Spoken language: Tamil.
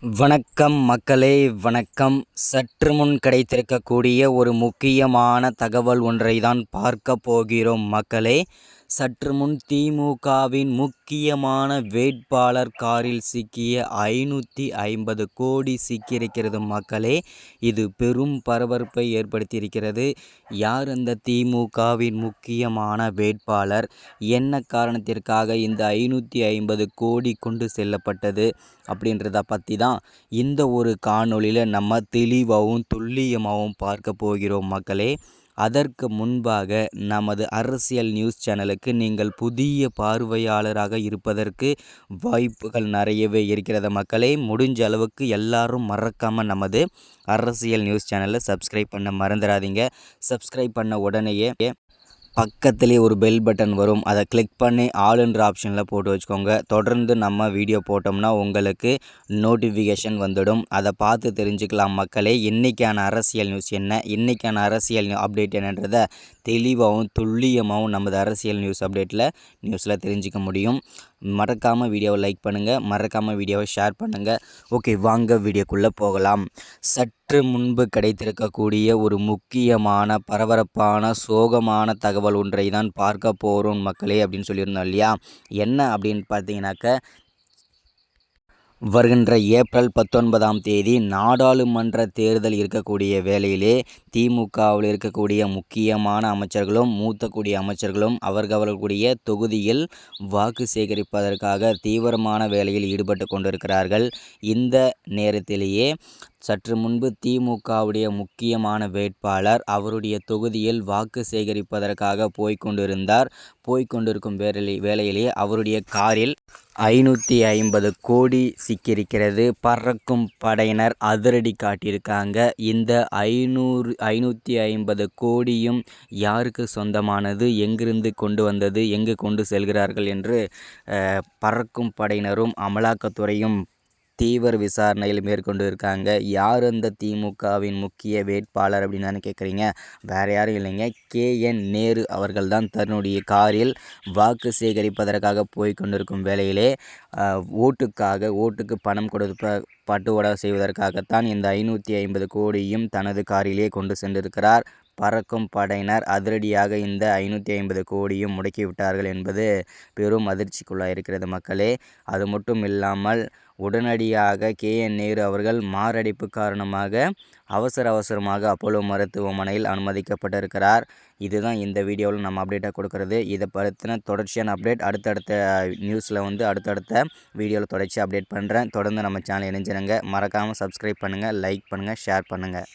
வணக்கம் மக்களே, வணக்கம். சற்று முன் கிடைத்திருக்கக்கூடிய ஒரு முக்கியமான தகவல் ஒன்றை தான் பார்க்க போகிறோம் மக்களே. சற்று முன் திமுகவின் முக்கியமான வேட்பாளர் காரில் சிக்கிய 550 கோடி சிக்கியிருக்கிறது மக்களே. இது பெரும் பரபரப்பை ஏற்படுத்தியிருக்கிறது. யார் அந்த திமுகவின் முக்கியமான வேட்பாளர், என்ன காரணத்திற்காக இந்த 550 கோடி கொண்டு செல்லப்பட்டது அப்படின்றத பற்றி தான் இந்த ஒரு காணொளியில் நம்ம தெளிவாகவும் துல்லியமாகவும் பார்க்க போகிறோம் மக்களே. அதற்கு முன்பாக நமது அரசியல் நியூஸ் சேனலுக்கு நீங்கள் புதிய பார்வையாளராக இருப்பதற்கு வாய்ப்புகள் நிறையவே இருக்கிறது மக்களே. முடிஞ்ச அளவுக்கு எல்லாரும் மறக்காமல் நமது அரசியல் நியூஸ் சேனலை சப்ஸ்கிரைப் பண்ண மறந்துடாதீங்க. சப்ஸ்கிரைப் பண்ண உடனேயே பக்கத்துலேயே ஒரு பெல் பட்டன் வரும், அதை கிளிக் பண்ணி ஆளுன்ற ஆப்ஷனில் போட்டு வச்சுக்கோங்க. தொடர்ந்து நம்ம வீடியோ போட்டோம்னா உங்களுக்கு நோட்டிஃபிகேஷன் வந்துடும். அதை பார்த்து தெரிஞ்சுக்கலாம் மக்களே. இன்றைக்கான அரசியல் நியூஸ் என்ன, இன்றைக்கான அரசியல் அப்டேட் என்னன்றதை தெளிவாகவும் துல்லியமாகவும் நமது அரசியல் நியூஸில் தெரிஞ்சிக்க முடியும். மறக்காமல் வீடியோவை லைக் பண்ணுங்கள், மறக்காமல் வீடியோவை ஷேர் பண்ணுங்கள். ஓகே, வாங்க வீடியோக்குள்ளே போகலாம். சற்று முன்பு கிடைத்திருக்கக்கூடிய ஒரு முக்கியமான பரபரப்பான சோகமான தகவல் ஒன்றை தான் பார்க்க போகிறோம் மக்களே அப்படின்னு சொல்லியிருந்தோம் இல்லையா. என்ன அப்படின்னு பார்த்தீங்கன்னாக்க, வருகின்ற ஏப்ரல் 19ஆம் தேதி நாடாளுமன்ற தேர்தல் இருக்கக்கூடிய வேளையிலே திமுகவில் இருக்கக்கூடிய முக்கியமான அமைச்சர்களும் மூத்த அமைச்சர்களும் அவர்களுடைய தொகுதியில் வாக்கு சேகரிப்பதற்காக தீவிரமான வேலையில் ஈடுபட்டு கொண்டிருக்கிறார்கள். இந்த நேரத்திலேயே சற்று முன்பு திமுகவுடைய முக்கியமான வேட்பாளர் அவருடைய தொகுதியில் வாக்கு சேகரிப்பதற்காக போய்கொண்டிருக்கும் வேளையிலேயே அவருடைய காரில் 550 கோடி சிக்கியிருக்கிறது. பறக்கும் படையினர் அதிரடி காட்டியிருக்காங்க. இந்த 550 கோடியும் யாருக்கு சொந்தமானது, எங்கிருந்து கொண்டு வந்தது, எங்கு கொண்டு செல்கிறார்கள் என்று பறக்கும் படையினரும் அமலாக்கத்துறையும் தீவிர விசாரணையில் மேற்கொண்டு இருக்காங்க. யார் அந்த திமுகவின் முக்கிய வேட்பாளர் அப்படின்னு தானே கேட்குறீங்க. வேறு யாரும் இல்லைங்க, KN நேரு அவர்கள் தான் தன்னுடைய காரில் வாக்கு சேகரிப்பதற்காக போய் கொண்டிருக்கும் வேளையிலே ஓட்டுக்கு பணம் பட்டுவாடா செய்வதற்காகத்தான் இந்த 550 கோடியும் தனது காரிலே கொண்டு சென்றிருக்கிறார். பறக்கும் படையினர் அதிரடியாக இந்த 550 கோடியும் முடக்கிவிட்டார்கள் என்பது பெரும் அதிர்ச்சிக்குள்ளாயிருக்கிறது மக்களே. அது மட்டும் இல்லாமல் உடனடியாக KN நேரு அவர்கள் மாரடைப்பு காரணமாக அவசரமாக அப்போலோ மருத்துவமனையில் அனுமதிக்கப்பட்டிருக்கிறார். இதுதான் இந்த வீடியோவில் நம்ம அப்டேட்டாக கொடுக்குறது. இதை பற்றின தொடர்ச்சியான அப்டேட் அடுத்தடுத்த நியூஸில் அடுத்தடுத்த வீடியோவில் தொடர்ச்சி அப்டேட் பண்ணுறேன். தொடர்ந்து நம்ம சேனல் இணைஞ்சிருங்க. மறக்காமல் சப்ஸ்கிரைப் பண்ணுங்கள், லைக் பண்ணுங்கள், ஷேர் பண்ணுங்கள்.